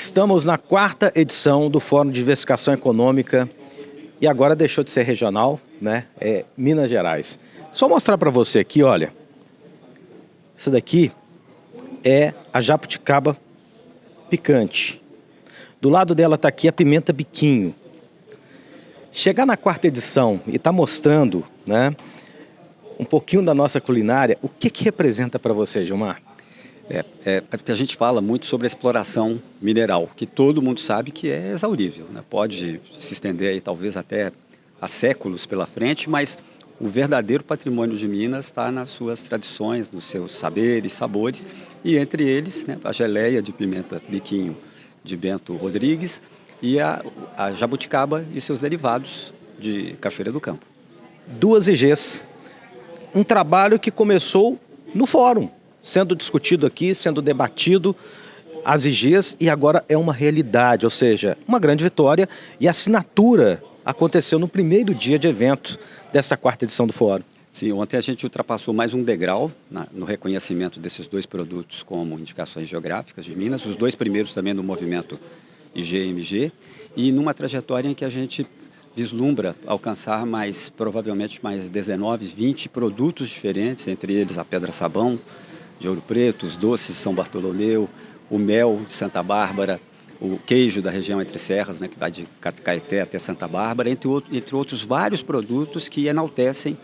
Estamos na quarta edição do Fórum de Diversificação Econômica e agora deixou de ser regional, né? É Minas Gerais. Só mostrar para você aqui, olha. Essa daqui é a jabuticaba picante. Do lado dela está aqui a pimenta biquinho. Chegar na quarta edição e tá mostrando, né, um pouquinho da nossa culinária, o que representa para você, Gilmar? É porque a gente fala muito sobre a exploração mineral, que todo mundo sabe que é exaurível, né? Pode se estender aí talvez até há séculos pela frente, mas o verdadeiro patrimônio de Minas está nas suas tradições, nos seus saberes, sabores, e entre eles, né, a geleia de pimenta biquinho de Bento Rodrigues e a jabuticaba e seus derivados de Cachoeira do Campo. Duas IGs, um trabalho que começou no fórum, sendo discutido aqui, sendo debatido, as IGs, e agora é uma realidade, ou seja, uma grande vitória, e a assinatura aconteceu no primeiro dia de evento dessa quarta edição do Fórum. Sim, ontem a gente ultrapassou mais um degrau no reconhecimento desses dois produtos como indicações geográficas de Minas, os dois primeiros também no movimento IGMG, e numa trajetória em que a gente vislumbra alcançar provavelmente mais 19, 20 produtos diferentes, entre eles a pedra-sabão de Ouro Preto, os doces de São Bartolomeu, o mel de Santa Bárbara, o queijo da região Entre Serras, né, que vai de Caeté até Santa Bárbara, entre outros vários produtos que enaltecem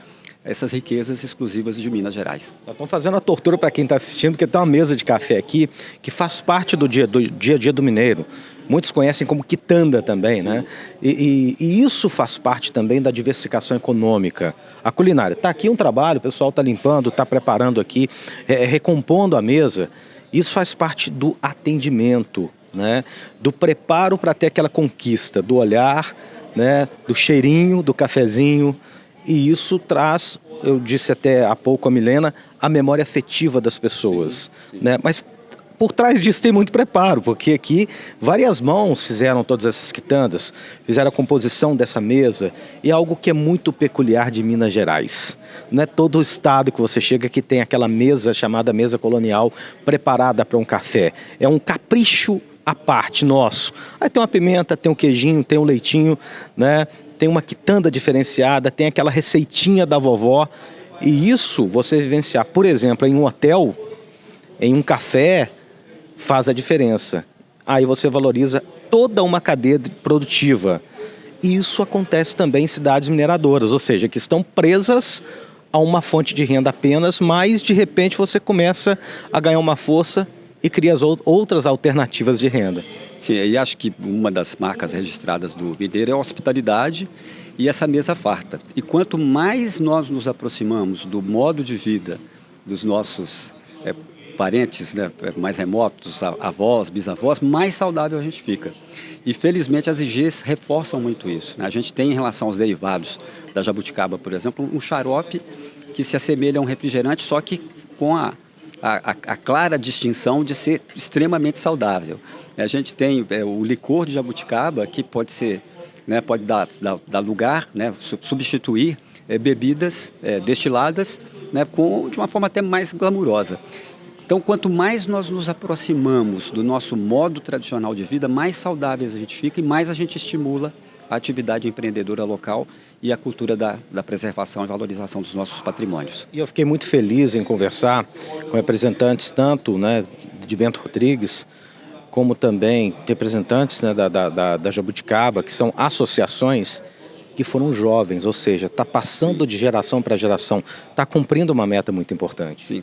essas riquezas exclusivas de Minas Gerais. Estão fazendo a tortura para quem está assistindo, porque tem uma mesa de café aqui que faz parte do dia a dia do mineiro. Muitos conhecem como quitanda também, né? E isso faz parte também da diversificação econômica. A culinária. Está aqui um trabalho, o pessoal está limpando, está preparando aqui, recompondo a mesa. Isso faz parte do atendimento, né? Do preparo para ter aquela conquista, do olhar, né? Do cheirinho, do cafezinho. E isso traz, eu disse até há pouco a Milena, a memória afetiva das pessoas. Sim. Né? Mas por trás disso tem muito preparo, porque aqui várias mãos fizeram todas essas quitandas, fizeram a composição dessa mesa, e é algo que é muito peculiar de Minas Gerais. Não é todo o estado que você chega que tem aquela mesa chamada mesa colonial preparada para um café. É um capricho à parte nosso. Aí tem uma pimenta, tem um queijinho, tem um leitinho, né? Tem uma quitanda diferenciada, tem aquela receitinha da vovó. E isso você vivenciar, por exemplo, em um hotel, em um café, faz a diferença. Aí você valoriza toda uma cadeia produtiva. E isso acontece também em cidades mineradoras, ou seja, que estão presas a uma fonte de renda apenas, mas de repente você começa a ganhar uma força e cria outras alternativas de renda. Sim, e acho que uma das marcas registradas do mineiro é a hospitalidade e essa mesa farta. E quanto mais nós nos aproximamos do modo de vida dos nossos parentes, né, mais remotos, avós, bisavós, mais saudável a gente fica. E felizmente as IGs reforçam muito isso, né? A gente tem em relação aos derivados da jabuticaba, por exemplo, um xarope que se assemelha a um refrigerante, só que com a clara distinção de ser extremamente saudável. A gente tem o licor de jabuticaba, que pode ser, né, pode dar lugar, né, substituir bebidas destiladas, né, de uma forma até mais glamurosa. Então, quanto mais nós nos aproximamos do nosso modo tradicional de vida, mais saudáveis a gente fica e mais a gente estimula a atividade empreendedora local e a cultura da preservação e valorização dos nossos patrimônios. E eu fiquei muito feliz em conversar com representantes tanto, né, de Bento Rodrigues, como também representantes, né, da Jabuticaba, que são associações que foram jovens, ou seja, está passando de geração para geração, está cumprindo uma meta muito importante. Sim.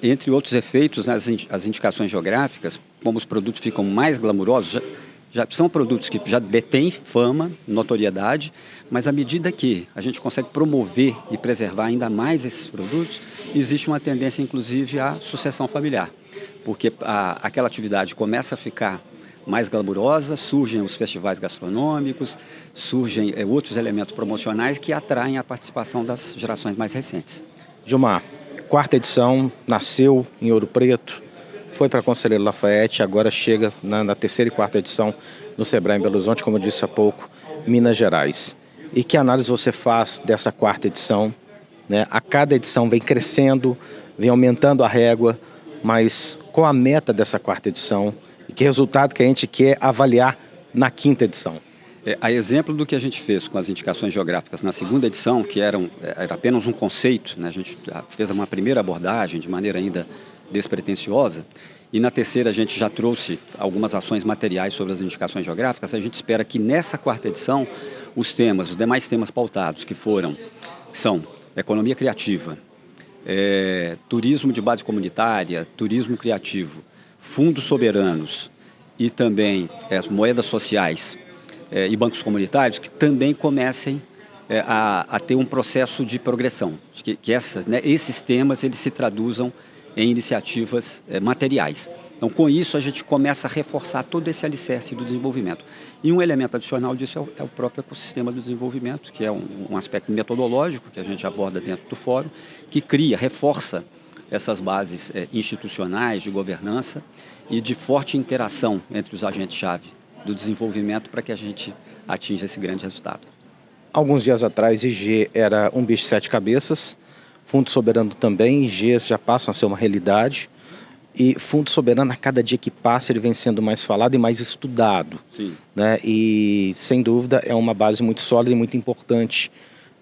Entre outros efeitos, né, as indicações geográficas, como os produtos ficam mais glamurosos, já são produtos que já detêm fama, notoriedade, mas à medida que a gente consegue promover e preservar ainda mais esses produtos, existe uma tendência, inclusive, à sucessão familiar, porque aquela atividade começa a ficar mais glamurosa, surgem os festivais gastronômicos, surgem outros elementos promocionais que atraem a participação das gerações mais recentes. Gilmar, quarta edição, nasceu em Ouro Preto, foi para Conselheiro Lafayette, agora chega na terceira e quarta edição no Sebrae em Belo Horizonte, como eu disse há pouco, Minas Gerais. E que análise você faz dessa quarta edição? Né? A cada edição vem crescendo, vem aumentando a régua, mas qual a meta dessa quarta edição e que resultado que a gente quer avaliar na 5ª edição. A exemplo do que a gente fez com as indicações geográficas na 2ª edição, que era apenas um conceito, né? A gente fez uma primeira abordagem de maneira ainda despretensiosa, e na 3ª a gente já trouxe algumas ações materiais sobre as indicações geográficas. A gente espera que nessa 4ª edição os demais temas pautados, que são economia criativa, turismo de base comunitária, turismo criativo, fundos soberanos e também as moedas sociais e bancos comunitários, que também comecem a ter um processo de progressão, que esses temas eles se traduzam em iniciativas materiais. Então, com isso, a gente começa a reforçar todo esse alicerce do desenvolvimento. E um elemento adicional disso é o próprio ecossistema do desenvolvimento, que é um aspecto metodológico que a gente aborda dentro do fórum, que reforça essas bases institucionais de governança e de forte interação entre os agentes-chave do desenvolvimento para que a gente atinja esse grande resultado. Alguns dias atrás, IG era um bicho de 7 cabeças, Fundo Soberano também, IG já passam a ser uma realidade. E Fundo Soberano, a cada dia que passa, ele vem sendo mais falado e mais estudado. Sim. Né? E, sem dúvida, é uma base muito sólida e muito importante,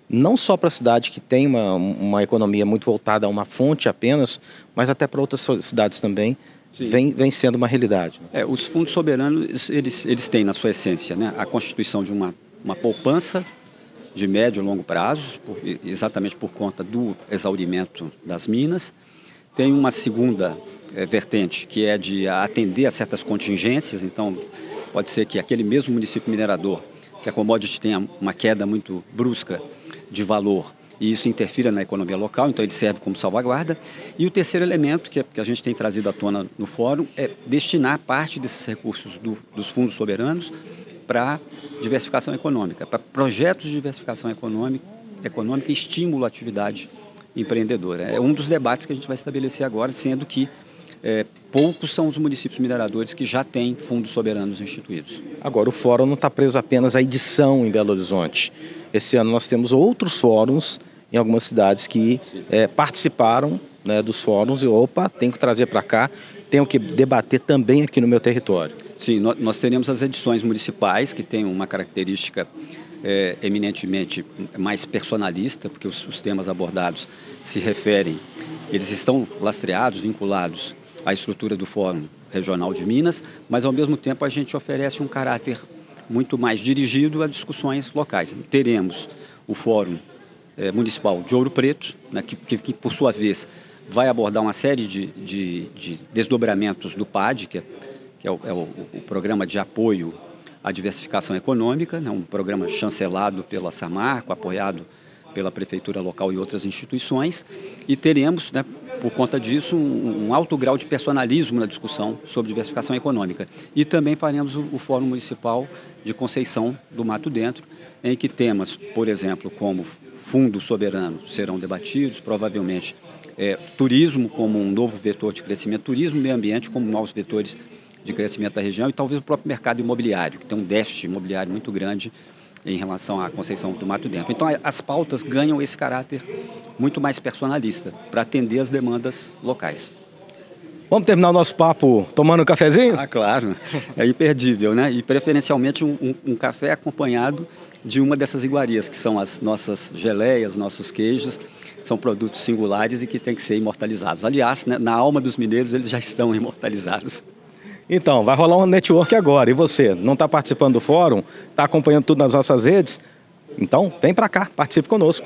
não só para a cidade que tem uma economia muito voltada a uma fonte apenas, mas até para outras cidades também, vem sendo uma realidade. Os fundos soberanos, eles têm na sua essência, né, a constituição de uma poupança de médio e longo prazo, exatamente por conta do exaurimento das minas. Tem uma segunda vertente, que é de atender a certas contingências. Então, pode ser que aquele mesmo município minerador, que a commodity tenha uma queda muito brusca de valor, e isso interfira na economia local, então ele serve como salvaguarda. E o terceiro elemento que a gente tem trazido à tona no fórum é destinar parte desses recursos dos fundos soberanos para diversificação econômica, para projetos de diversificação econômica e estímulo à atividade empreendedora. É um dos debates que a gente vai estabelecer agora, sendo que poucos são os municípios mineradores que já têm fundos soberanos instituídos. Agora, o fórum não está preso apenas à edição em Belo Horizonte. Esse ano nós temos outros fóruns em algumas cidades que participaram, né, dos fóruns e, tem que trazer para cá, tenho que debater também aqui no meu território. Sim, nós teremos as edições municipais, que têm uma característica eminentemente mais personalista, porque os temas abordados eles estão lastreados, vinculados à estrutura do Fórum Regional de Minas, mas ao mesmo tempo a gente oferece um caráter muito mais dirigido a discussões locais. Teremos o Fórum Municipal de Ouro Preto, né, que por sua vez vai abordar uma série de desdobramentos do PAD, que é o Programa de Apoio à Diversificação Econômica, né, um programa chancelado pela Samarco, apoiado pela Prefeitura local e outras instituições, e teremos, né, por conta disso, um alto grau de personalismo na discussão sobre diversificação econômica. E também faremos o Fórum Municipal de Conceição do Mato Dentro, em que temas, por exemplo, como fundo soberano serão debatidos, provavelmente turismo como um novo vetor de crescimento, turismo e meio ambiente como novos vetores de crescimento da região, e talvez o próprio mercado imobiliário, que tem um déficit imobiliário muito grande em relação à Conceição do Mato Dentro. Então, as pautas ganham esse caráter muito mais personalista para atender as demandas locais. Vamos terminar o nosso papo tomando um cafezinho? Ah, claro. É imperdível, né? E preferencialmente um café acompanhado de uma dessas iguarias, que são as nossas geleias, nossos queijos. São produtos singulares e que têm que ser imortalizados. Aliás, né, na alma dos mineiros, eles já estão imortalizados. Então, vai rolar um network agora. E você, não está participando do fórum? Está acompanhando tudo nas nossas redes? Então, vem para cá, participe conosco.